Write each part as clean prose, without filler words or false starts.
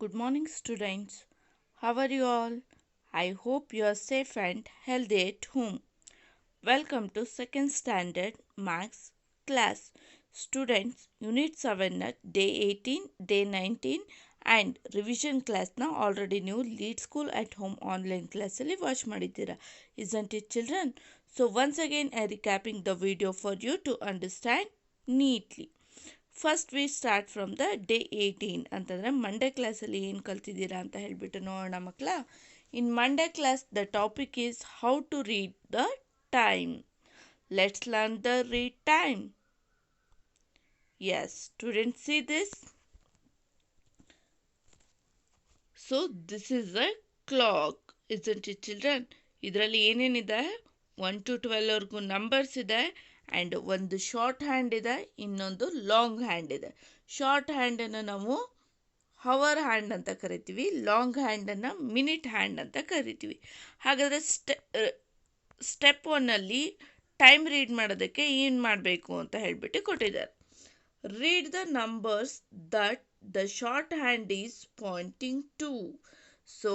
Good morning, students. How are you all? I hope you are safe and healthy at home. Welcome to second standard maths class. Students, Unit 7 ನ Day 18, Day 19 and revision classನ already ನೀವು Lead School at Home online classಲ್ಲಿ watch ಮಾಡಿದ್ದೀರಾ. Isn't it, children? So once again I recapping the video for you to understand neatly. First we start from the day 18 ಅಂತಂದರೆ Monday ಕ್ಲಾಸಲ್ಲಿ ಏನು ಕಲ್ತಿದ್ದೀರಾ ಅಂತ ಹೇಳಿಬಿಟ್ಟು ನೋಡೋಣ ಮಕ್ಕಳ. In Monday class the topic is how to read the time. Let's learn the read time. Yes students, see this. So this is a clock, isn't it children? ಇದರಲ್ಲಿ ಏನೇನಿದೆ, 1 to 12 ವರೆಗೂ ನಂಬರ್ಸ್ ಇದೆ ಆ್ಯಂಡ್ ಒಂದು short hand ಇದೆ, ಇನ್ನೊಂದು long hand ಇದೆ. Short ಹ್ಯಾಂಡನ್ನು ನಾವು hour hand ಅಂತ ಕರಿತೀವಿ, ಲಾಂಗ್ ಹ್ಯಾಂಡನ್ನು ಮಿನಿಟ್ ಹ್ಯಾಂಡ್ ಅಂತ ಕರಿತೀವಿ. ಹಾಗಾದರೆ ಸ್ಟೆಪ್ 1ಅಲ್ಲಿ ಟೈಮ್ ರೀಡ್ ಮಾಡೋದಕ್ಕೆ ಏನು ಮಾಡಬೇಕು ಅಂತ ಹೇಳಿಬಿಟ್ಟು ಕೊಟ್ಟಿದ್ದಾರೆ. Read the numbers that the short hand is pointing to. So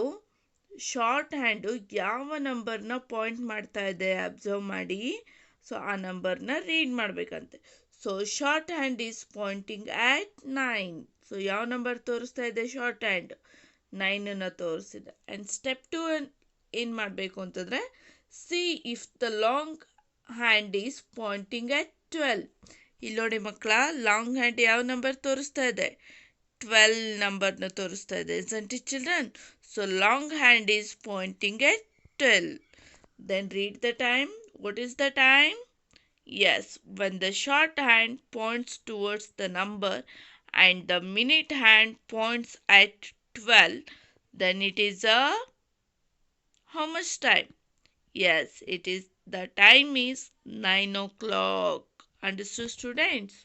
short hand ಯಾವ ನಂಬರ್ನ ಪಾಯಿಂಟ್ ಮಾಡ್ತಾ ಇದೆ ಅಬ್ಸರ್ವ್ ಮಾಡಿ. ಸೊ ಆ ನಂಬರ್ನ ರೀಡ್ ಮಾಡಬೇಕಂತೆ. So short hand is pointing at 9. So ಯಾವ ನಂಬರ್ ತೋರಿಸ್ತಾ ಇದೆ ಶಾರ್ಟ್ ಹ್ಯಾಂಡ್? 9ಅನ್ನು ತೋರಿಸಿದೆ. ಆ್ಯಂಡ್ ಸ್ಟೆಪ್ 2 ಏನು ಮಾಡಬೇಕು ಅಂತಂದರೆ, see if the long hand is pointing at 12. ಇಲ್ಲಿ ನೋಡಿ ಮಕ್ಕಳ, ಲಾಂಗ್ ಹ್ಯಾಂಡ್ ಯಾವ ನಂಬರ್ ತೋರಿಸ್ತಾ ಇದೆ? 12 ನಂಬರ್ನ ತೋರಿಸ್ತಾ ಇದೆ. isn't it, children? So long hand is pointing at 12. Then read the time. What is the time? Yes, when the short hand points towards the number and the minute hand points at 12, then it is a how much time? Yes, it is the time is 9 o'clock. Understood, students?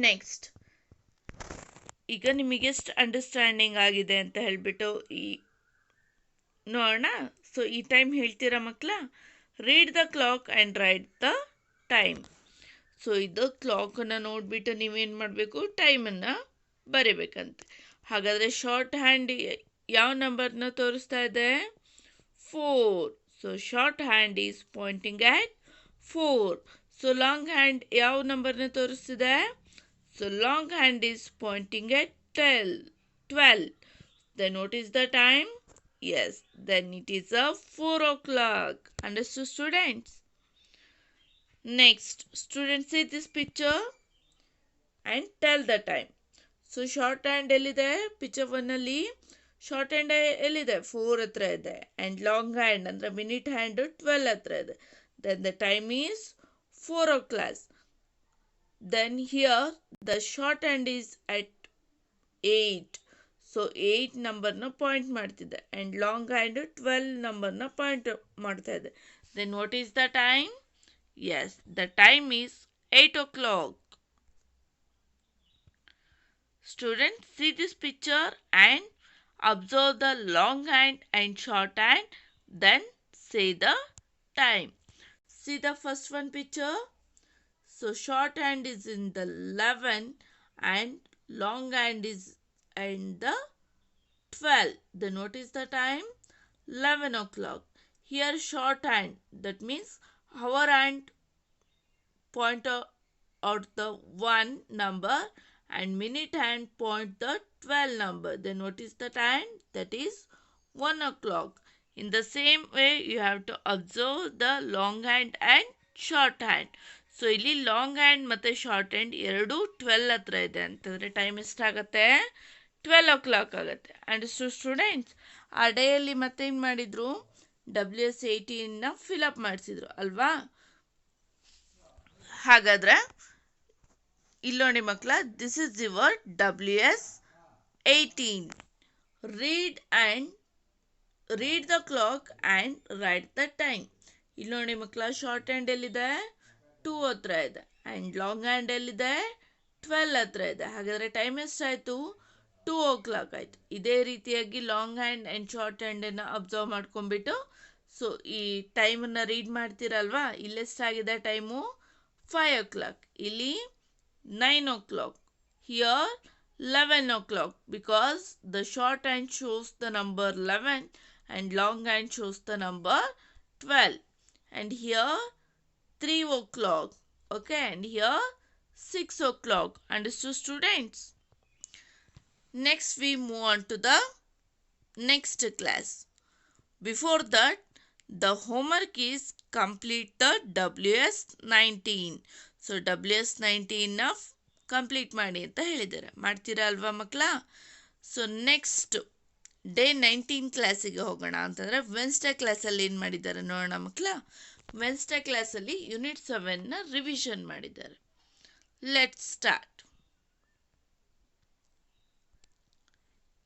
Next, ಈಗ ನಿಮಗೆ ಎಷ್ಟು understanding ಆಗಿದೆ ಅಂತ ಹೇಳಿಬಿಟ್ಟು ನೋಡೋಣ. So ಈ time ಹೇಳ್ತೀರಾ ಮಕ್ಕಳ? Read the clock and right the time. So ಇದು ಕ್ಲಾಕನ್ನು ನೋಡಿಬಿಟ್ಟು ನೀವೇನು ಮಾಡಬೇಕು, ಟೈಮನ್ನು ಬರೀಬೇಕಂತೆ. ಹಾಗಾದರೆ ಶಾರ್ಟ್ ಹ್ಯಾಂಡ್ ಯಾವ ನಂಬರ್ನ ತೋರಿಸ್ತಾ ಇದೆ? 4. So short hand is pointing at 4. So long hand ಯಾವ ನಂಬರ್ನ ತೋರಿಸ್ತಿದೆ? So long hand is pointing at 12. Then what is the time? Yes, then it is a 4 o'clock. Understood, students? Next, students, see this picture and tell the time. So short hand ellide? Picture 1ಅಲ್ಲಿ short hand ಎಲ್ಲಿದೆ? 4 ಹತ್ರ ಇದೆ. And long hand ಅಂದರೆ minute hand 12 ಹತ್ರ ಇದೆ. Then the time is 4 o'clock. Then here the short hand is at 8. So 8 ನಂಬರ್ನ point ಮಾಡ್ತಿದೆ and long hand 12 ನಂಬರ್ನ ಪಾಯಿಂಟ್ ಮಾಡ್ತಾ ಇದೆ. Then what is the time? Yes, the time is 8 o'clock. Students, see this picture and observe the long hand and short hand, then say the time. See the first one picture. So short hand is in the 11 and long hand is in the 12. Then what is the time? 11 o'clock. Here short hand, that means our hand point out the 1 number and minute hand point the 12 number. Then what is the time? That is 1 o'clock. In the same way you have to observe the long hand and short hand. So ಇಲ್ಲಿ long hand ಮತ್ತು short hand ಎರಡೂ 12 ಹತ್ರ ಇದೆ ಅಂತಂದರೆ time ಎಷ್ಟಾಗತ್ತೆ? 12 o'clock ಆಗುತ್ತೆ. Understood, students? ಆ ಡೇಯಲ್ಲಿ ಮತ್ತೇನು ಮಾಡಿದರು? WS18ನ ಫಿಲಪ್ ಮಾಡಿಸಿದ್ರು ಅಲ್ವಾ? ಹಾಗಾದರೆ ಇಲ್ಲಿ ನೋಡಿ ಮಕ್ಕಳ, this is your WS18. Read the clock and right the time. ಇಲ್ಲಿ ನೋಡಿ ಮಕ್ಕಳ, ಶಾರ್ಟ್ ಹ್ಯಾಂಡ್ ಎಲ್ಲಿದೆ? 2 ಹತ್ರ ಇದೆ ಆ್ಯಂಡ್ ಲಾಂಗ್ ಹ್ಯಾಂಡ್ ಎಲ್ಲಿದೆ? 12 ಹತ್ರ ಇದೆ. ಹಾಗಾದರೆ ಟೈಮ್ ಎಷ್ಟಾಯಿತು? 2 o'clock ಆಯಿತು. ಇದೇ ರೀತಿಯಾಗಿ ಲಾಂಗ್ ಹ್ಯಾಂಡ್ ಆ್ಯಂಡ್ ಶಾರ್ಟ್ ಹ್ಯಾಂಡನ್ನು ಅಬ್ಸರ್ವ್ ಮಾಡ್ಕೊಂಡ್ಬಿಟ್ಟು ಸೊ ಈ ಟೈಮನ್ನು ರೀಡ್ ಮಾಡ್ತೀರಲ್ವಾ? ಇಲ್ಲೆಷ್ಟಾಗಿದೆ ಟೈಮು? 5 o'clock. ಇಲ್ಲಿ 9 o'clock. Here 11 o'clock, because the short hand shows the number 11 and long hand shows the number 12. And here 3 o'clock. Okay, and here 6 o'clock. Understood, students? Next we move on to the next class. Before that, the homework is complete the WS19. So WS19ನ complete ಮಾಡಿ ಅಂತ ಹೇಳಿದ್ದಾರೆ. ಮಾಡ್ತೀರಾ ಅಲ್ವಾ ಮಕ್ಕಳ? So next day 19 ಕ್ಲಾಸಿಗೆ ಹೋಗೋಣ ಅಂತಂದರೆ ವೆನ್ಸ್ಡೇ ಕ್ಲಾಸಲ್ಲಿ ಏನು ಮಾಡಿದ್ದಾರೆ ನೋಡೋಣ ಮಕ್ಕಳ. ವೆನ್ಸ್ಡೇ ಕ್ಲಾಸಲ್ಲಿ ಯೂನಿಟ್ 7ನ ರಿವಿಷನ್ ಮಾಡಿದ್ದಾರೆ. Let's start.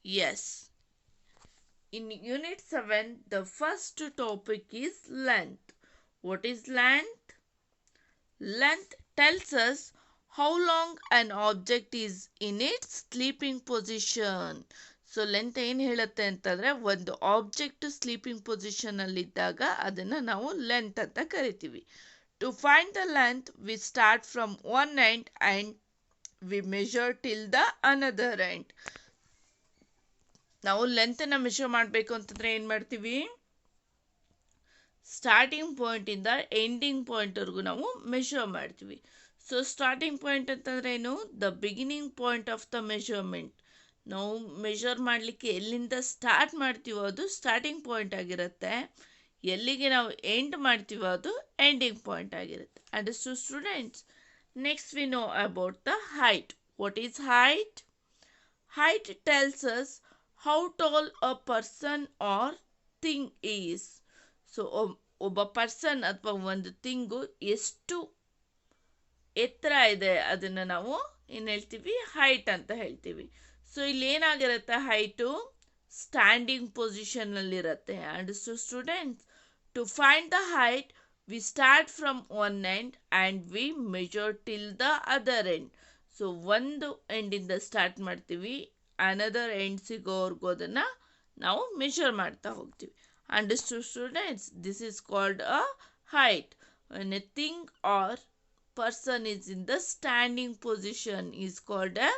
Yes. In Unit 7, the first topic is length. What is length? Length tells us how long an object is in its sleeping position. So length ಏನು ಹೇಳುತ್ತೆ ಅಂತಂದರೆ, ಒಂದು ಆಬ್ಜೆಕ್ಟ್ ಸ್ಲೀಪಿಂಗ್ ಪೊಸಿಷನಲ್ಲಿದ್ದಾಗ ಅದನ್ನು ನಾವು length ಅಂತ ಕರಿತೀವಿ. To find the length we start from one end and we measure till the another end. ನಾವು ಲೆಂತನ್ನು ಮೆಷರ್ ಮಾಡಬೇಕು ಅಂತಂದರೆ ಏನು ಮಾಡ್ತೀವಿ? ಸ್ಟಾರ್ಟಿಂಗ್ ಪಾಯಿಂಟಿಂದ ಎಂಡಿಂಗ್ ಪಾಯಿಂಟ್ವರೆಗೂ ನಾವು ಮೆಷರ್ ಮಾಡ್ತೀವಿ. ಸೊ ಸ್ಟಾರ್ಟಿಂಗ್ ಪಾಯಿಂಟ್ ಅಂತಂದರೆ ಏನು? The beginning point of the measurement. ನಾವು ಮೆಷರ್ ಮಾಡಲಿಕ್ಕೆ ಎಲ್ಲಿಂದ ಸ್ಟಾರ್ಟ್ ಮಾಡ್ತೀವೋ ಅದು ಸ್ಟಾರ್ಟಿಂಗ್ ಪಾಯಿಂಟ್ ಆಗಿರುತ್ತೆ, ಎಲ್ಲಿಗೆ ನಾವು ಎಂಡ್ ಮಾಡ್ತೀವೋ ಅದು ಎಂಡಿಂಗ್ ಪಾಯಿಂಟ್ ಆಗಿರುತ್ತೆ. Understood students? Next we know about the height. What is height? Height tells us how tall a person or thing is. So ಒಬ್ಬ ಪರ್ಸನ್ ಅಥವಾ ಒಂದು ಥಿಂಗು ಎಷ್ಟು ಎತ್ತರ ಇದೆ ಅದನ್ನು ನಾವು ಏನು ಹೇಳ್ತೀವಿ? ಹೈಟ್ ಅಂತ ಹೇಳ್ತೀವಿ. ಸೊ ಇಲ್ಲಿ ಏನಾಗಿರುತ್ತೆ? ಹೈಟು ಸ್ಟ್ಯಾಂಡಿಂಗ್ ಪೊಸಿಷನ್ನಲ್ಲಿರುತ್ತೆ. Understood students? To find the height we start from one end and we measure till the other end. So ಒಂದು ಎಂಡಿಂದ ಸ್ಟಾರ್ಟ್ ಮಾಡ್ತೀವಿ, ಅನದರ್ ಎಂಡ್ ಸಿಗೋವರೆಗೂ ಅದನ್ನು ನಾವು ಮೆಷರ್ ಮಾಡ್ತಾ ಹೋಗ್ತೀವಿ. Understood students? This is called a height. When a thing or person is in the standing position is called a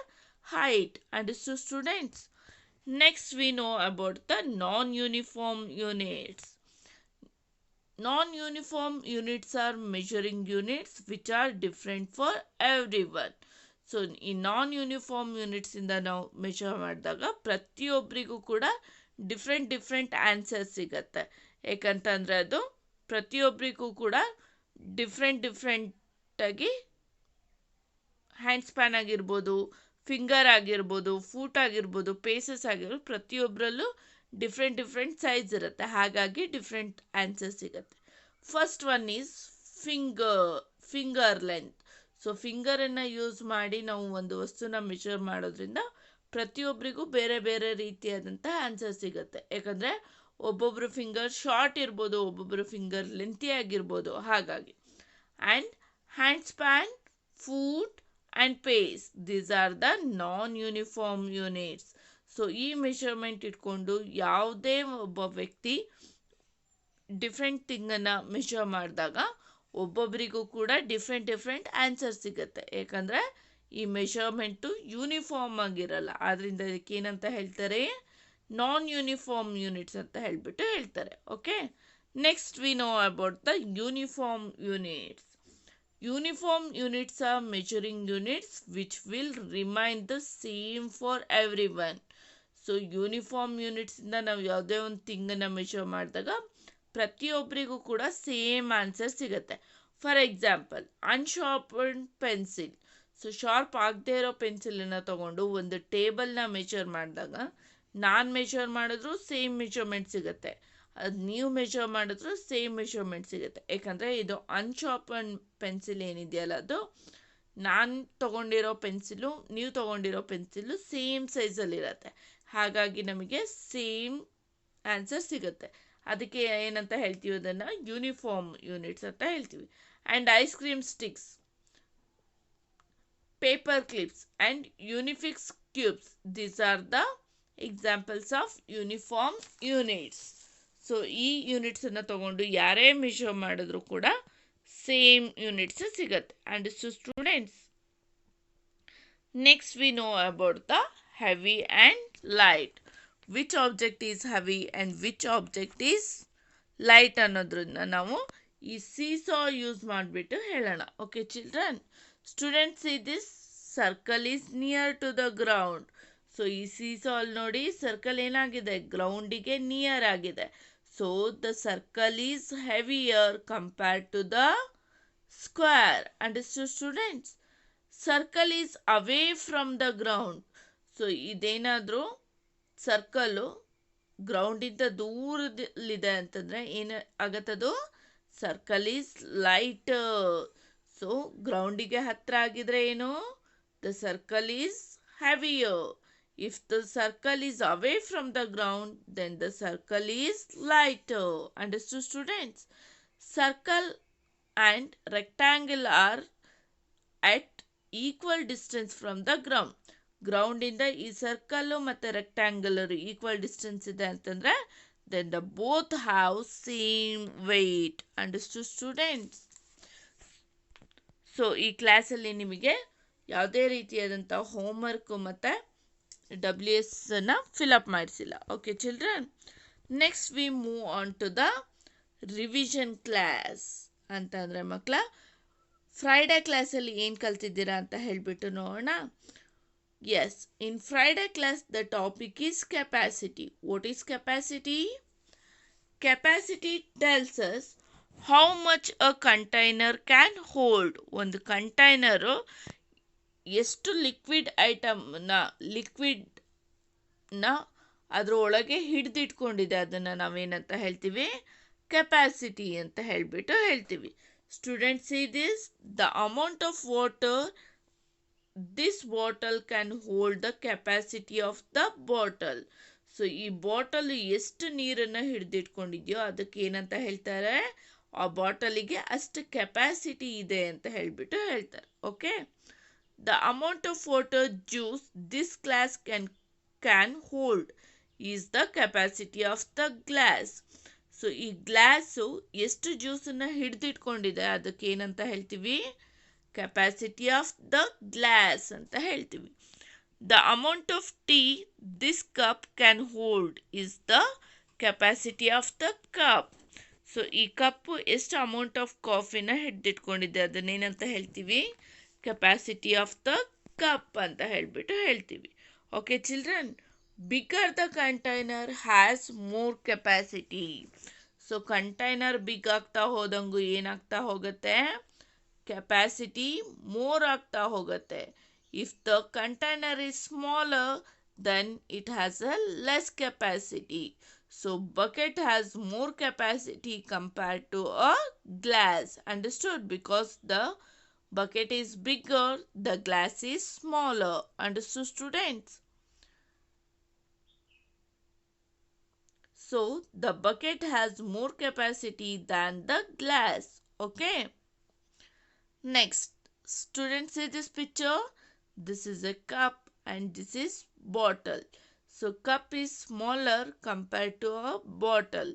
height. Understood students? Next we know about the non-uniform units. Non-uniform units are measuring units which are different for everyone. So ಈ ನಾನ್ uniform ಯೂನಿಟ್ಸಿಂದ ನಾವು measure ಮಾಡಿದಾಗ ಪ್ರತಿಯೊಬ್ಬರಿಗೂ ಕೂಡ different answer ಸಿಗತ್ತೆ. ಏಕಂತಂದರೆ ಅದು ಪ್ರತಿಯೊಬ್ಬರಿಗೂ ಕೂಡ ಡಿಫ್ರೆಂಟಾಗಿ ಹ್ಯಾಂಡ್ ಸ್ಪ್ಯಾನ್ ಆಗಿರ್ಬೋದು, ಫಿಂಗರ್ ಆಗಿರ್ಬೋದು, ಫೂಟ್ ಆಗಿರ್ಬೋದು, ಪೇಸಸ್ ಆಗಿರ್ಬೋದು, ಪ್ರತಿಯೊಬ್ಬರಲ್ಲೂ ಡಿಫ್ರೆಂಟ್ ಸೈಜ್ ಇರುತ್ತೆ. ಹಾಗಾಗಿ ಡಿಫ್ರೆಂಟ್ ಆನ್ಸರ್ ಸಿಗುತ್ತೆ. First one is finger length. So ಫಿಂಗರನ್ನು ಯೂಸ್ ಮಾಡಿ ನಾವು ಒಂದು ವಸ್ತುನ ಮೆಷರ್ ಮಾಡೋದ್ರಿಂದ ಪ್ರತಿಯೊಬ್ಬರಿಗೂ ಬೇರೆ ಬೇರೆ ರೀತಿಯಾದಂಥ ಆನ್ಸರ್ ಸಿಗುತ್ತೆ. ಯಾಕಂದರೆ ಒಬ್ಬೊಬ್ಬರು ಫಿಂಗರ್ ಶಾರ್ಟ್ ಇರ್ಬೋದು, ಒಬ್ಬೊಬ್ಬರು ಫಿಂಗರ್ ಲೆಂತಿ ಆಗಿರ್ಬೋದು. ಹಾಗಾಗಿ and hand span, foot and pace, these are the non uniform units. So ಈ ಮೆಷರ್ಮೆಂಟ್ ಇಟ್ಕೊಂಡು ಯಾವುದೇ ಒಬ್ಬ ವ್ಯಕ್ತಿ ಡಿಫ್ರೆಂಟ್ ಥಿಂಗನ್ನು ಮೆಷರ್ ಮಾಡಿದಾಗ ಒಬ್ಬೊಬ್ಬರಿಗೂ ಕೂಡ ಡಿಫ್ರೆಂಟ್ ಆನ್ಸರ್ ಸಿಗುತ್ತೆ. ಯಾಕಂದರೆ ಈ ಮೆಷರ್ಮೆಂಟು ಯೂನಿಫಾರ್ಮ್ ಆಗಿರಲ್ಲ. ಆದ್ದರಿಂದ ಇದಕ್ಕೆ ಏನಂತ ಹೇಳ್ತಾರೆ? ನಾನ್ ಯೂನಿಫಾರ್ಮ್ ಯೂನಿಟ್ಸ್ ಅಂತ ಹೇಳ್ತಾರೆ. Okay, next we know about the uniform units. Uniform units are measuring units which will remain the same for everyone. So uniform ಯೂನಿಟ್ಸಿಂದ ನಾವು ಯಾವುದೇ ಒಂದು ಥಿಂಗನ್ನು ಮೆಷರ್ ಮಾಡಿದಾಗ ಪ್ರತಿಯೊಬ್ಬರಿಗೂ ಕೂಡ ಸೇಮ್ ಆನ್ಸರ್ ಸಿಗುತ್ತೆ. For example, unsharpened pencil. So sharp ಆಗದೆ ಇರೋ ಪೆನ್ಸಿಲನ್ನು ತೊಗೊಂಡು ಒಂದು ಟೇಬಲ್ನ ಮೆಷರ್ ಮಾಡಿದಾಗ ನಾನು ಮೆಷರ್ ಮಾಡಿದ್ರು ಸೇಮ್ ಮೆಷರ್ಮೆಂಟ್ ಸಿಗುತ್ತೆ, ಅದು ನೀವು ಮೆಷರ್ ಮಾಡಿದ್ರು ಸೇಮ್ ಮೆಷರ್ಮೆಂಟ್ ಸಿಗುತ್ತೆ. ಯಾಕಂದರೆ ಇದು ಅನ್ಶಾರ್ಪನ್ ಪೆನ್ಸಿಲ್ ಏನಿದೆಯಲ್ಲ, ಅದು ನಾನು ತೊಗೊಂಡಿರೋ ಪೆನ್ಸಿಲು ನೀವು ತೊಗೊಂಡಿರೋ ಪೆನ್ಸಿಲು ಸೇಮ್ ಸೈಜಲ್ಲಿರುತ್ತೆ. ಹಾಗಾಗಿ ನಮಗೆ ಸೇಮ್ ಆನ್ಸರ್ ಸಿಗುತ್ತೆ. ಅದಕ್ಕೆ ಏನಂತ ಹೇಳ್ತೀವಿ? ಅದನ್ನು ಯೂನಿಫಾರ್ಮ್ ಯೂನಿಟ್ಸ್ ಅಂತ ಹೇಳ್ತೀವಿ. And ice cream sticks, paper clips and unifix cubes, these are the examples of uniform units. So ಈ ಯೂನಿಟ್ಸನ್ನು ತೊಗೊಂಡು ಯಾರೇ ಮೆಷರ್ ಮಾಡಿದ್ರು ಕೂಡ ಸೇಮ್ ಯೂನಿಟ್ಸ್ ಸಿಗುತ್ತೆ. Understood students? Next we know about the heavy and light. Which object is heavy and which object is light ಅನ್ನೋದ್ರನ್ನ ನಾವು ಈ ಸೀಸಾ ಯೂಸ್ ಮಾಡಿಬಿಟ್ಟು ಹೇಳೋಣ. Okay children, students see this circle is near to the ground. So ಈ seesaw ಅಲ್ಲಿ ನೋಡಿ circle ಏನಾಗಿದೆ, ಗ್ರೌಂಡಿಗೆ ನಿಯರ್ ಆಗಿದೆ. So the circle is heavier compared to the square. Understood students? Circle is away from the ground. So ಇದೇನಾದರೂ circle ಗ್ರೌಂಡಿಂದ ದೂರದಲ್ಲಿದೆ ಅಂತಂದರೆ ಏನು ಆಗತ್ತದು, ಸರ್ಕಲ್ ಈಸ್ ಲೈಟ್. ಸೊ ಗ್ರೌಂಡಿಗೆ ಹತ್ರ ಆಗಿದ್ರೆ ಏನು, the circle is heavier. If the circle is away from the ground then the circle is lighter. Understood students? Circle and rectangle are at equal distance from the ground. ಗ್ರೌಂಡಿಂದ ಈ circle ಮತ್ತು rectangle equal distance ಇದೆ ಅಂತಂದರೆ then the both have same weight. Understood students? So ಈ ಕ್ಲಾಸಲ್ಲಿ ನಿಮಗೆ ಯಾವುದೇ ರೀತಿಯಾದಂಥ ಹೋಮ್ವರ್ಕು ಮತ್ತು WS ಫಿಲಪ್ ಮಾಡಿಸಿಲ್ಲ. Okay children, next we move on to the revision class. ಅಂತಂದರೆ ಮಕ್ಕಳ ಫ್ರೈಡೇ ಕ್ಲಾಸಲ್ಲಿ ಏನು ಕಲ್ತಿದ್ದೀರಾ ಅಂತ ಹೇಳಿಬಿಟ್ಟು ನೋಡೋಣ. Yes, in Friday class the topic is capacity. What is capacity? Capacity tells us how much a container can hold. ಒಂದು container ಎಷ್ಟು ಲಿಕ್ವಿಡ್ ಅದರೊಳಗೆ ಹಿಡಿದಿಟ್ಕೊಂಡಿದೆ, ಅದನ್ನು ನಾವೇನಂತ ಹೇಳ್ತೀವಿ, ಕೆಪಾಸಿಟಿ ಅಂತ ಹೇಳ್ತೀವಿ. Students, see this, the amount of water this bottle can hold the capacity of the bottle. So ಈ ಬಾಟಲ್ ಎಷ್ಟು ನೀರನ್ನು ಹಿಡಿದಿಟ್ಕೊಂಡಿದೆಯೋ ಅದಕ್ಕೆ ಏನಂತ ಹೇಳ್ತಾರೆ, ಆ ಬಾಟಲಿಗೆ ಅಷ್ಟು ಕೆಪಾಸಿಟಿ ಇದೆ ಅಂತ ಹೇಳ್ಬಿಟ್ಟು ಹೇಳ್ತಾರೆ. Okay, the amount of water juice this glass can hold is the capacity of the glass. So ಈ ಗ್ಲಾಸು ಎಷ್ಟು ಜ್ಯೂಸನ್ನು ಹಿಡಿದಿಟ್ಕೊಂಡಿದೆ ಅದಕ್ಕೆ ಏನಂತ ಹೇಳ್ತೀವಿ, ಕೆಪಾಸಿಟಿ ಆಫ್ ದ ಗ್ಲಾಸ್ ಅಂತ ಹೇಳ್ತೀವಿ. The amount of tea this cup can hold is the capacity of the cup. So ಈ ಕಪ್ಪು ಎಷ್ಟು amount of ಕಾಫಿನ ಹಿಡಿದಿಟ್ಕೊಂಡಿದೆ ಅದನ್ನೇನಂತ ಹೇಳ್ತೀವಿ, ಕೆಪಾಸಿಟಿ ಆಫ್ ದ ಕಪ್ ಅಂತ ಹೇಳ್ತೀವಿ. Okay children, bigger the container has more capacity. So container big ಆಗ್ತಾ ಹೋದಂಗೂ ಏನಾಗ್ತಾ ಹೋಗುತ್ತೆ, ಕೆಪಾಸಿಟಿ ಮೋರ್ ಆಗ್ತಾ ಹೋಗುತ್ತೆ. If the container is smaller then it has a less capacity. So bucket has more capacity compared to a glass. Understood? Because the bucket is bigger, the glass is smaller. Understood students? So the bucket has more capacity than the glass. Okay. Next, students, see this picture. This is a cup and this is bottle. So cup is smaller compared to a bottle.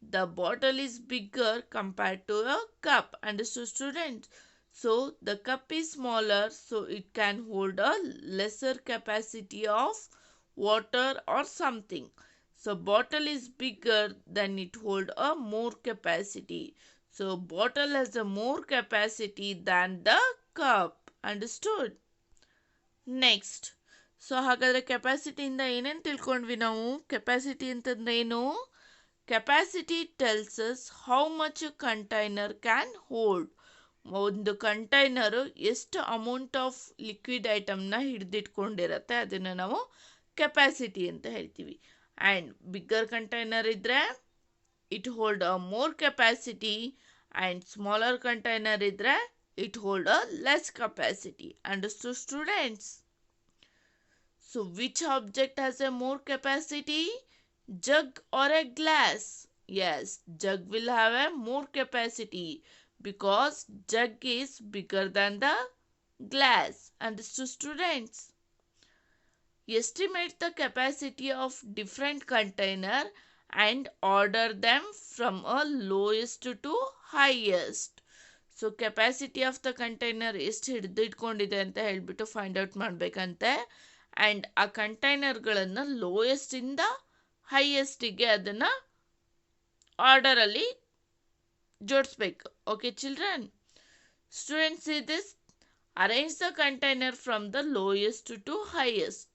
The bottle is bigger compared to a cup. Understood students? So the cup is smaller, so it can hold a lesser capacity of water or something. So bottle is bigger, then it hold a more capacity. So bottle has a more capacity than the cup. Understood? Next, so ಹಾಗಾದರೆ ಕೆಪಾಸಿಟಿಯಿಂದ ಏನೇನು ತಿಳ್ಕೊಂಡ್ವಿ ನಾವು? Capacity ಅಂತಂದ್ರೆ ಏನು? Capacity tells us how much a container can hold. ಒಂದು container ಎಷ್ಟು amount of liquid ಐಟಮ್ನ ಹಿಡಿದಿಟ್ಕೊಂಡಿರತ್ತೆ ಅದನ್ನು ನಾವು ಕೆಪಾಸಿಟಿ ಅಂತ ಹೇಳ್ತೀವಿ. ಆ್ಯಂಡ್ ಬಿಗ್ಗರ್ ಕಂಟೈನರ್ ಇದ್ದರೆ it hold a more capacity, and smaller container ಇದ್ದರೆ it hold a less capacity. Understood students? So which object has a more capacity, jug or a glass? Yes, jug will have a more capacity because jug is bigger than the glass. Understood students? Estimate the capacity of different container and order them from a lowest to highest. So capacity of the container ಎಷ್ಟು ಹಿಡಿದಿಟ್ಕೊಂಡಿದೆ ಅಂತ ಹೇಳಿಬಿಟ್ಟು find out ಮಾಡಬೇಕಂತೆ. And ಆ ಕಂಟೈನರ್ಗಳನ್ನು ಲೋಯೆಸ್ಟಿಂದ ಹೈಯೆಸ್ಟಿಗೆ ಅದನ್ನು ಆರ್ಡರಲ್ಲಿ ಜೋಡಿಸ್ಬೇಕು. Okay children, students see this. Arrange the container from the lowest to highest.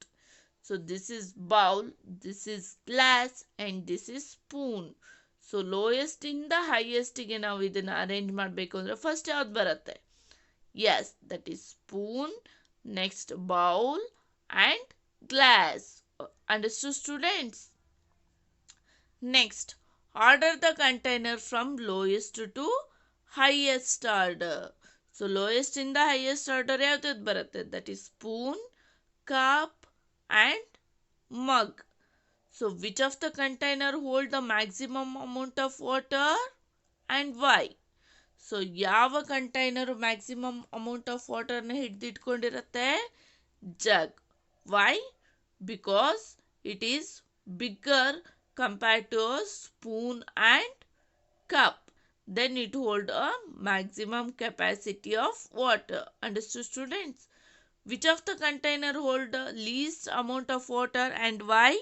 So this is bowl, this is glass and this is spoon. So lowest ಇಂದ ಹೈಯೆಸ್ಟಿಗೆ ನಾವು ಇದನ್ನು ಅರೇಂಜ್ ಮಾಡಬೇಕು ಅಂದರೆ ಫಸ್ಟ್ ಯಾವ್ದು ಬರುತ್ತೆ? Yes, that is spoon, next bowl and glass. Understood students? Next, order the container from lowest to highest order. So lowest ಇಂದ highest order ಯಾವ್ದು ಬರುತ್ತೆ? That is spoon, cup and mug. So which of the container hold the maximum amount of water and why? So ಯಾವ container maximum amount of ವಾಟರ್ನ ಹಿಡಿದಿಟ್ಕೊಂಡಿರುತ್ತೆ? Jug. Why? Because it is bigger compared to a spoon and cup. Then it hold a maximum capacity of water. Understood students? Which of the container hold the least amount of water and why?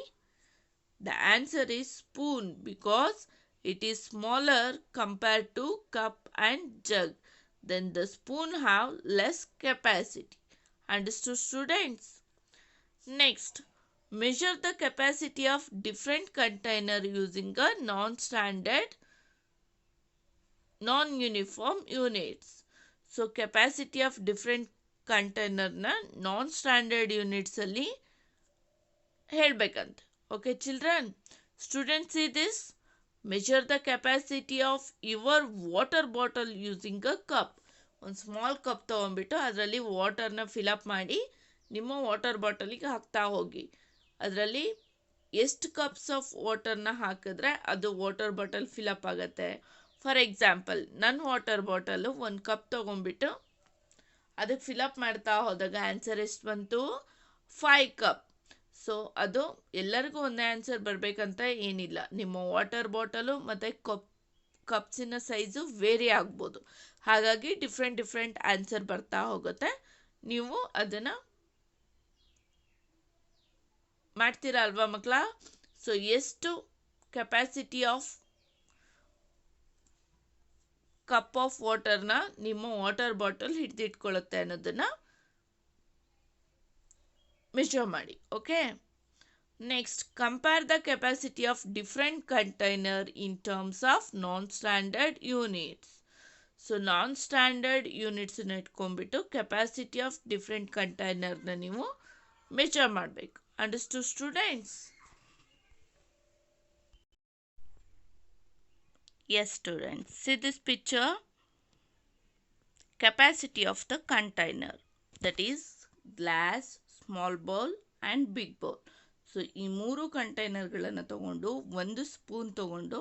The answer is spoon because it is smaller compared to cup and jug. Then the spoon have less capacity. Understood students? Next, measure the capacity of different container using a non-standard, non-uniform units. So capacity of different container na non-standard units ಅಲ್ಲಿ ಹೇಳ್ಬೇಕಂತೆ. Okay children, students see this. Measure the capacity of your water bottle using a cup. ಒಂದು small cup ತೊಗೊಂಡ್ಬಿಟ್ಟು ಅದರಲ್ಲಿ ವಾಟರ್ನ fill up ಮಾಡಿ ನಿಮ್ಮ water ಬಾಟಲಿಗೆ ಹಾಕ್ತಾ ಹೋಗಿ. ಅದರಲ್ಲಿ ಎಷ್ಟು cups of ವಾಟರ್ನ ಹಾಕಿದ್ರೆ ಅದು ವಾಟರ್ ಬಾಟಲ್ ಫಿಲಪ್ ಆಗುತ್ತೆ. ಫಾರ್ ಎಕ್ಸಾಂಪಲ್, ನನ್ನ ವಾಟರ್ ಬಾಟಲು 1 ಕಪ್ ತೊಗೊಂಡ್ಬಿಟ್ಟು ಅದಕ್ಕೆ ಫಿಲಪ್ ಮಾಡ್ತಾ ಹೋದಾಗ ಆನ್ಸರ್ ಎಷ್ಟು ಬಂತು? 5 ಕಪ್. ಸೊ ಅದು ಎಲ್ಲರಿಗೂ ಒಂದೇ ಆನ್ಸರ್ ಬರಬೇಕಂತ ಏನಿಲ್ಲ. ನಿಮ್ಮ ವಾಟರ್ ಬಾಟಲು ಮತ್ತು ಕಪ್ಸಿನ ಸೈಜು ವೇರಿ ಆಗ್ಬೋದು. ಹಾಗಾಗಿ ಡಿಫ್ರೆಂಟ್ ಆನ್ಸರ್ ಬರ್ತಾ ಹೋಗುತ್ತೆ. ನೀವು ಅದನ್ನು ಮಾಡ್ತೀರಾ ಅಲ್ವಾ ಮಕ್ಕಳ? ಸೊ ಎಷ್ಟು ಕೆಪಾಸಿಟಿ ಆಫ್ ಕಪ್ ಆಫ್ ವಾಟರ್ನ ನಿಮ್ಮ ವಾಟರ್ ಬಾಟಲ್ ಹಿಡಿದಿಟ್ಕೊಳ್ಳುತ್ತೆ ಅನ್ನೋದನ್ನು measure ಮಾಡಿ. Okay, next, compare the capacity of different container in terms of non standard units. So non standard ಯೂನಿಟ್ಸನ್ನ ಇಟ್ಕೊಂಡ್ಬಿಟ್ಟು ಕೆಪಾಸಿಟಿ ಆಫ್ ಡಿಫ್ರೆಂಟ್ ಕಂಟೈನರ್ನ ನೀವು ಮೆಜರ್ ಮಾಡಬೇಕು. Understood students? Yes students, see this picture. Capacity of the container, that is glass, small bowl and big bowl. So ಈ 3 ಕಂಟೈನರ್ಗಳನ್ನು ತಗೊಂಡು ಒಂದು spoon ತಗೊಂಡು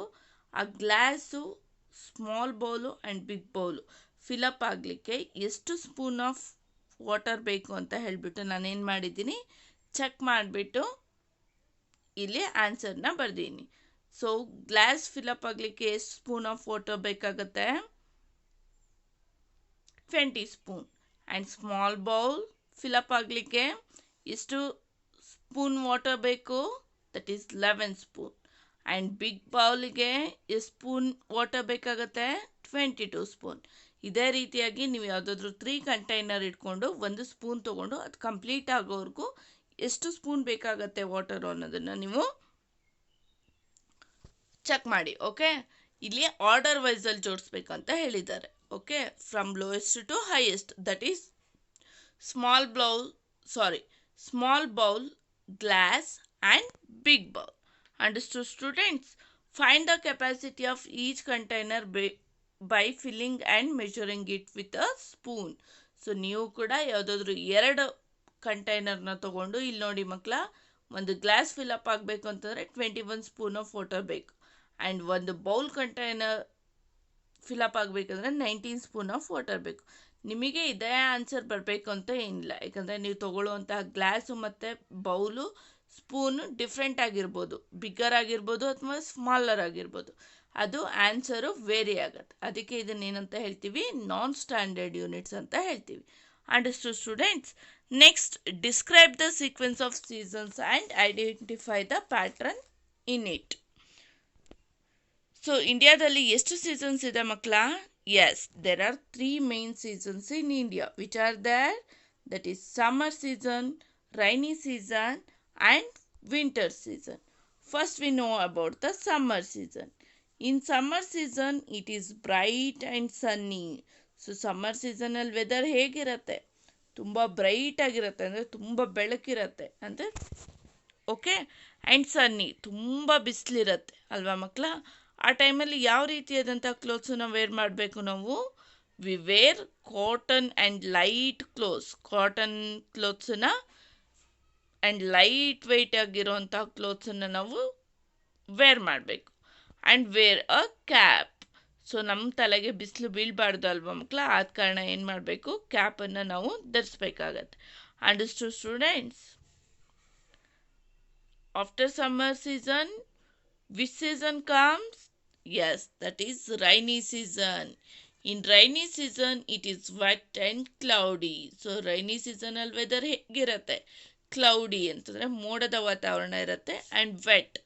ಆ glass, small bowl and big bowl fill up ಆಗಲಿಕ್ಕೆ ಎಷ್ಟು ಸ್ಪೂನ್ ಆಫ್ ವಾಟರ್ ಬೇಕು ಅಂತ ಹೇಳಿಬಿಟ್ಟು ನಾನೇನು ಮಾಡಿದ್ದೀನಿ, ಚೆಕ್ ಮಾಡಿಬಿಟ್ಟು ಇಲ್ಲಿ ಆನ್ಸರ್ನ ಬರ್ದೀನಿ. ಸೊ ಗ್ಲಾಸ್ ಫಿಲಪ್ ಆಗಲಿಕ್ಕೆ ಎಷ್ಟು ಸ್ಪೂನ್ ಆಫ್ ವಾಟರ್ ಬೇಕಾಗುತ್ತೆ? 20 spoon. And small bowl fill up ಆಗಲಿಕ್ಕೆ ಎಷ್ಟು ಸ್ಪೂನ್ ವಾಟರ್ ಬೇಕು? That is 11 spoon. And big ಬೌಲಿಗೆ ಎಷ್ಟು ಸ್ಪೂನ್ ವಾಟರ್ ಬೇಕಾಗುತ್ತೆ? 22 ಸ್ಪೂನ್. ಇದೇ ರೀತಿಯಾಗಿ ನೀವು ಯಾವುದಾದ್ರೂ 3 ಕಂಟೈನರ್ ಇಟ್ಕೊಂಡು ಒಂದು ಸ್ಪೂನ್ ತೊಗೊಂಡು ಅದು ಕಂಪ್ಲೀಟ್ ಆಗೋವರೆಗೂ ಎಷ್ಟು ಸ್ಪೂನ್ ಬೇಕಾಗತ್ತೆ ವಾಟರು ಅನ್ನೋದನ್ನು ನೀವು ಚೆಕ್ ಮಾಡಿ. ಓಕೆ, ಇಲ್ಲಿ ಆರ್ಡರ್ ವೈಸಲ್ಲಿ ಜೋಡಿಸ್ಬೇಕಂತ ಹೇಳಿದ್ದಾರೆ. Okay, from lowest to highest, that is small bowl, glass and big bowl. Understood students? Find the capacity of each container by filling and measuring it with a spoon. So ನೀವು ಕೂಡ ಯಾವುದಾದ್ರೂ 2 ಕಂಟೈನರ್ನ ತೊಗೊಂಡು ಇಲ್ಲಿ ನೋಡಿ ಮಕ್ಕಳ, ಒಂದು ಗ್ಲಾಸ್ ಫಿಲಪ್ ಆಗಬೇಕು ಅಂತಂದರೆ 21 ಸ್ಪೂನ್ ಆಫ್ ವಾಟರ್ ಬೇಕು. ಆ್ಯಂಡ್ ಒಂದು ಬೌಲ್ ಕಂಟೈನರ್ ಫಿಲಪ್ ಆಗಬೇಕಂದ್ರೆ 19 ಸ್ಪೂನ್ ಆಫ್ ವಾಟರ್ ಬೇಕು. ನಿಮಗೆ ಇದೇ ಆನ್ಸರ್ ಬರಬೇಕು ಅಂತ ಏನಿಲ್ಲ, ಯಾಕಂದರೆ ನೀವು ತೊಗೊಳ್ಳುವಂತಹ ಗ್ಲಾಸು ಮತ್ತು ಬೌಲು, ಸ್ಪೂನು ಡಿಫ್ರೆಂಟ್ ಆಗಿರ್ಬೋದು, ಬಿಗ್ಗರ್ ಆಗಿರ್ಬೋದು ಅಥವಾ ಸ್ಮಾಲರ್ ಆಗಿರ್ಬೋದು. ಅದು ಆನ್ಸರು ವೇರಿ ಆಗುತ್ತೆ. ಅದಕ್ಕೆ ಇದನ್ನೇನಂತ ಹೇಳ್ತೀವಿ, ನಾನ್ ಸ್ಟ್ಯಾಂಡರ್ಡ್ ಯೂನಿಟ್ಸ್ ಅಂತ ಹೇಳ್ತೀವಿ. Understood students? Next, describe the sequence of seasons and identify the pattern in it. So ಇಂಡಿಯಾದಲ್ಲಿ ಎಷ್ಟು ಸೀಸನ್ಸ್ ಇದೆ ಮಕ್ಕಳ? Yes, there are 3 main seasons in India. Which are there? That is summer season, rainy season and winter season. First we know about the summer season. In summer season it is bright and sunny. So summer season ಅಲ್ಲಿ weather ಹೇಗಿರುತ್ತೆ? ತುಂಬ bright ಆಗಿರುತ್ತೆ, ಅಂದರೆ ತುಂಬ ಬೆಳಕಿರುತ್ತೆ ಅಂದರೆ okay. And ಸನ್ನಿ, ತುಂಬ ಬಿಸಿಲಿರುತ್ತೆ ಅಲ್ವಾ ಮಕ್ಕಳ? ಆ ಟೈಮಲ್ಲಿ ಯಾವ ರೀತಿಯಾದಂಥ ಕ್ಲೋತ್ಸನ್ನ ವೇರ್ ಮಾಡಬೇಕು ನಾವು? We wear cotton and light clothes. Cotton ಕ್ಲೋತ್ಸನ್ನ ಆ್ಯಂಡ್ ಲೈಟ್ ವೆಯ್ಟ್ ಆಗಿರೋಂಥ ಕ್ಲೋತ್ಸನ್ನು ನಾವು ವೇರ್ ಮಾಡಬೇಕು. And wear a cap. So ನಮ್ಮ ತಲೆಗೆ ಬಿಸಿಲು ಬೀಳಬಾರ್ದು ಅಲ್ವಾ ಮಕ್ಕಳ? ಆದ ಕಾರಣ ಏನು ಮಾಡಬೇಕು? ಕ್ಯಾಪನ್ನು ನಾವು ಧರಿಸ್ಬೇಕಾಗತ್ತೆ. Understood students? After summer season which season comes? Yes, that is rainy season. In rainy season it is wet and cloudy. So rainy ಸೀಸನಲ್ಲಿ ವೆದರ್ ಹೇಗಿರುತ್ತೆ? ಕ್ಲೌಡಿ ಅಂತಂದರೆ ಮೋಡದ ವಾತಾವರಣ ಇರುತ್ತೆ. ಆ್ಯಂಡ್ ವೆಟ್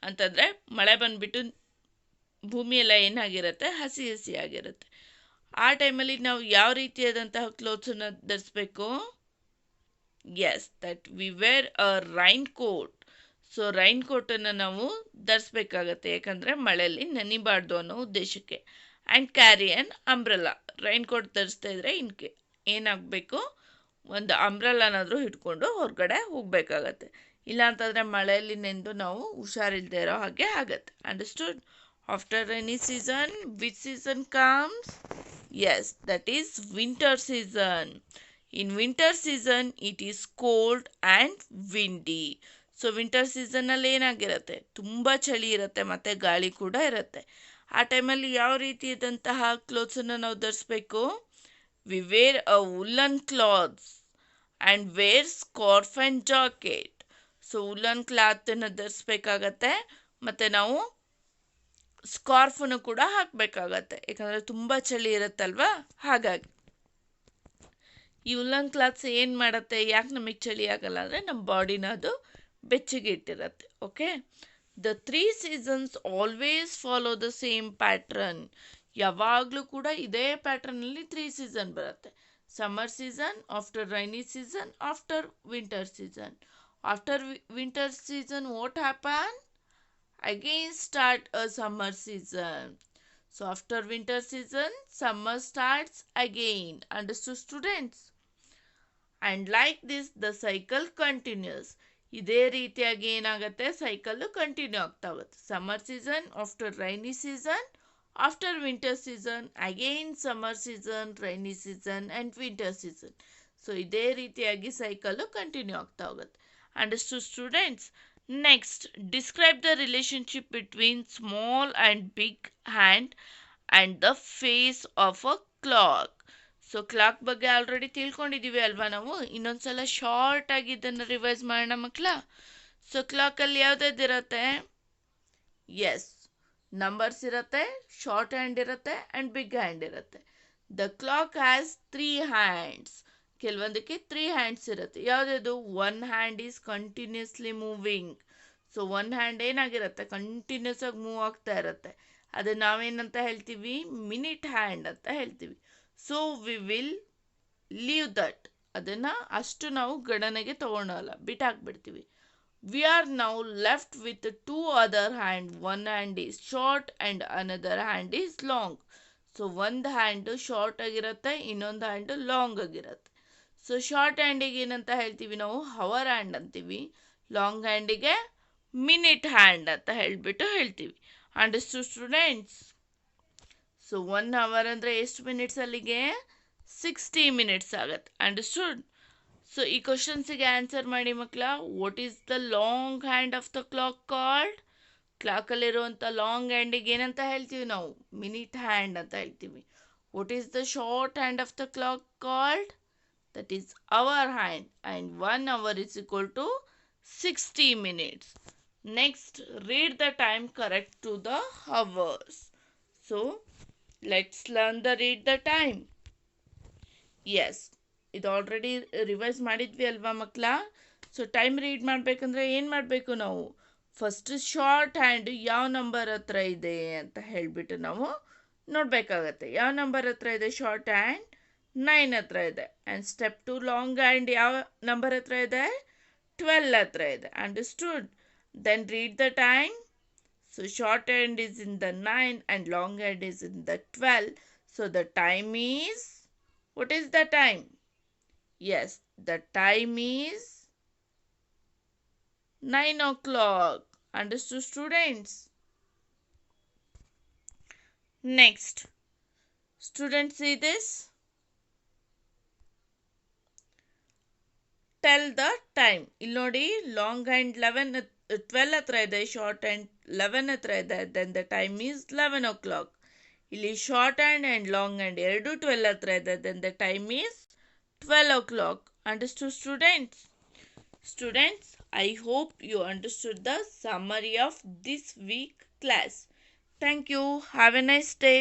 ಅಂತಂದರೆ ಮಳೆ ಬಂದುಬಿಟ್ಟು ಭೂಮಿಯೆಲ್ಲ ಏನಾಗಿರುತ್ತೆ? ಹಸಿ ಹಸಿ ಆಗಿರುತ್ತೆ. ಆ ಟೈಮಲ್ಲಿ ನಾವು ಯಾವ ರೀತಿಯಾದಂತಹ ಕ್ಲೋತ್ಸನ್ನು ಧರಿಸ್ಬೇಕು? Yes, that we wear a rain coat. So rain ಕೋಟನ್ನು ನಾವು ಧರಿಸ್ಬೇಕಾಗತ್ತೆ, ಯಾಕಂದರೆ ಮಳೆಯಲ್ಲಿ ನೆನಿಬಾರ್ದು ಅನ್ನೋ ಉದ್ದೇಶಕ್ಕೆ. And carry an umbrella. Rain coat ಧರಿಸ್ತಾ ಇದ್ರೆ ಏನಾಗಬೇಕು? ಒಂದು ಅಂಬ್ರೆಲಾನಾದರೂ ಹಿಡ್ಕೊಂಡು ಹೊರಗಡೆ ಹೋಗಬೇಕಾಗತ್ತೆ. ಇಲ್ಲಾಂತಂದರೆ ಮಳೆಯಲ್ಲಿ ನೆಂದು ನಾವು ಹುಷಾರಿಲ್ಲದೆ ಇರೋ ಹಾಗೆ ಆಗತ್ತೆ. Understood? After rainy season which season comes? Yes, that is winter season. In winter season it is cold and windy. So winter ಸೀಸನ್ನಲ್ಲಿ ಏನಾಗಿರುತ್ತೆ? ತುಂಬ ಚಳಿ ಇರುತ್ತೆ ಮತ್ತು ಗಾಳಿ ಕೂಡ ಇರುತ್ತೆ. ಆ ಟೈಮಲ್ಲಿ ಯಾವ ರೀತಿಯಾದಂತಹ ಕ್ಲೋತ್ಸನ್ನು ನಾವು ಧರಿಸ್ಬೇಕು? We wear a woollen clothes and wear scarf and jacket. So woollen ಕ್ಲಾತನ್ನು ಧರಿಸ್ಬೇಕಾಗತ್ತೆ ಮತ್ತು ನಾವು ಸ್ಕಾರ್ಫನ್ನು ಕೂಡ ಹಾಕಬೇಕಾಗತ್ತೆ, ಯಾಕಂದರೆ ತುಂಬ ಚಳಿ ಇರುತ್ತಲ್ವಾ? ಹಾಗಾಗಿ ಈ ವುಲ್ಲನ್ ಕ್ಲಾತ್ಸ್ ಏನು ಮಾಡುತ್ತೆ? ಯಾಕೆ ನಮಗೆ ಚಳಿ ಆಗಲ್ಲ ಅಂದರೆ ನಮ್ಮ ಬಾಡಿನ ಅದು ಬೆಚ್ಚಗೆ ಇಟ್ಟಿರುತ್ತೆ. Okay. The 3 seasons always follow the same pattern. ಯಾವಾಗಲೂ ಕೂಡ ಇದೇ ಪ್ಯಾಟ್ರನಲ್ಲಿ 3 ಸೀಸನ್ ಬರುತ್ತೆ. Summer season, after rainy season, after winter season. After winter season what happen? Again start a summer season. So after winter season, summer starts again. Understood students? And like this the cycle continues. ಇದೇ ರೀತಿಯಾಗಿ ಏನಾಗುತ್ತೆ? Cycle continue ಆಗ್ತಾ ಹೋಗುತ್ತೆ. Summer season, after rainy season, after winter season, again summer season, rainy season and winter season. So ಇದೇ ರೀತಿಯಾಗಿ cycle continue ಆಗ್ತಾ ಹೋಗುತ್ತೆ. Understood students? Next, describe the relationship between small and big hand and the face of a clock. So clock ಬಗ್ಗೆ already ತಿಳ್ಕೊಂಡಿದ್ದೀವಿ ಅಲ್ವಾ ನಾವು? ಇನ್ನೊಂದ್ಸಲ short ಆಗಿ ಇದನ್ನು ರಿವೈಸ್ ಮಾಡೋಣ ಮಕ್ಕಳ. ಸೊ ಕ್ಲಾಕಲ್ಲಿ ಯಾವುದಿರುತ್ತೆ? ಎಸ್, ನಂಬರ್ಸ್ ಇರುತ್ತೆ, ಶಾರ್ಟ್ ಹ್ಯಾಂಡ್ ಇರುತ್ತೆ ಆ್ಯಂಡ್ ಬಿಗ್ ಹ್ಯಾಂಡ್ ಇರುತ್ತೆ. The clock has 3 hands. ಕೆಲವೊಂದಕ್ಕೆ 3 ಹ್ಯಾಂಡ್ಸ್ ಇರುತ್ತೆ. ಯಾವುದದು? 1 hand is continuously moving. So 1 hand ಏನಾಗಿರುತ್ತೆ? ಕಂಟಿನ್ಯೂಸ್ ಆಗಿ ಮೂವ್ ಆಗ್ತಾ ಇರುತ್ತೆ. ಅದನ್ನು ನಾವೇನಂತ ಹೇಳ್ತೀವಿ? ಮಿನಿಟ್ ಹ್ಯಾಂಡ್ ಅಂತ ಹೇಳ್ತೀವಿ. So we will leave that. ಅದನ್ನು ಅಷ್ಟು ನಾವು ಗಣನೆಗೆ ತೊಗೊಳಲ್ಲ, ಬಿಟ್ಟಾಕ್ಬಿಡ್ತೀವಿ. We are now left with 2 other hand. 1 hand is short and another hand is long. So ಒಂದು ಹ್ಯಾಂಡು ಶಾರ್ಟ್ ಆಗಿರುತ್ತೆ, ಇನ್ನೊಂದು ಹ್ಯಾಂಡು ಲಾಂಗ್ ಆಗಿರುತ್ತೆ. ಸೊ ಶಾರ್ಟ್ ಹ್ಯಾಂಡಿಗೆ ಏನಂತ ಹೇಳ್ತೀವಿ ನಾವು? ಹವರ್ ಹ್ಯಾಂಡ್ ಅಂತೀವಿ. ಲಾಂಗ್ ಹ್ಯಾಂಡಿಗೆ ಮಿನಿಟ್ ಹ್ಯಾಂಡ್ ಅಂತ ಹೇಳ್ತೀವಿ. Understood students? ಸೊ 1 ಅವರ್ ಅಂದರೆ ಎಷ್ಟು ಮಿನಿಟ್ಸ್ ಅಲ್ಲಿಗೆ? 60 ಮಿನಿಟ್ಸ್ ಆಗುತ್ತೆ. ಅಂಡರ್ಸ್ಟುಡ್? ಸೊ ಈ ಕ್ವಶನ್ಸಿಗೆ ಆನ್ಸರ್ ಮಾಡಿ ಮಕ್ಕಳ. What is the long hand of the clock called? ಕ್ಲಾಕಲ್ಲಿರುವಂಥ ಲಾಂಗ್ ಹ್ಯಾಂಡಿಗೆ ಏನಂತ ಹೇಳ್ತೀವಿ ನಾವು? ಮಿನಿಟ್ ಹ್ಯಾಂಡ್ ಅಂತ ಹೇಳ್ತೀವಿ. What is the short hand of the clock called? That is hour hand, and 1 hour is equal to 60 minutes. Next, read the time correct to the hours. So let's learn the read the time. Yes, ಇದು already revise ಮಾಡಿದ್ವಿ ಅಲ್ವಾ ಮಕ್ಕಳ? So time read ಮಾಡಬೇಕಂದ್ರೆ ಏನು ಮಾಡಬೇಕು ನಾವು? First short hand ಯಾವ number ಹತ್ರ ಇದೆ ಅಂತ ಹೇಳಿಬಿಟ್ಟು ನಾವು ನೋಡಬೇಕಾಗತ್ತೆ. ಯಾವ ನಂಬರ್ ಹತ್ರ ಇದೆ ಶಾರ್ಟ್ ಹ್ಯಾಂಡ್? 9 ಹತ್ರ ಇದೆ. ಆ್ಯಂಡ್ ಸ್ಟೆಪ್ 2 ಲಾಂಗ್ ಹ್ಯಾಂಡ್ ಯಾವ ನಂಬರ್ ಹತ್ರ ಇದೆ? 12 ಹತ್ರ ಇದೆ. Understood? Then read the time. So short hand is in the 9 and long hand is in the 12. So the time is, what is the time? Yes, the time is 9 o'clock. Understood, students? Next, students, see this. Tell the time. ಇಲ್ಲಿ ನೋಡಿ, long hand 12 ಹತ್ರ ಇದೆ, short hand 11 ಹತ್ರ ಇದೆ. Then the time is 11 o'clock. ಇಲ್ಲಿ short hand and long hand ಎರಡು 12 ಹತ್ರ ಇದೆ. Then the time is 12 o'clock. Understood, students? Students, I hope you understood the summary of this week class. Thank you. Have a nice day.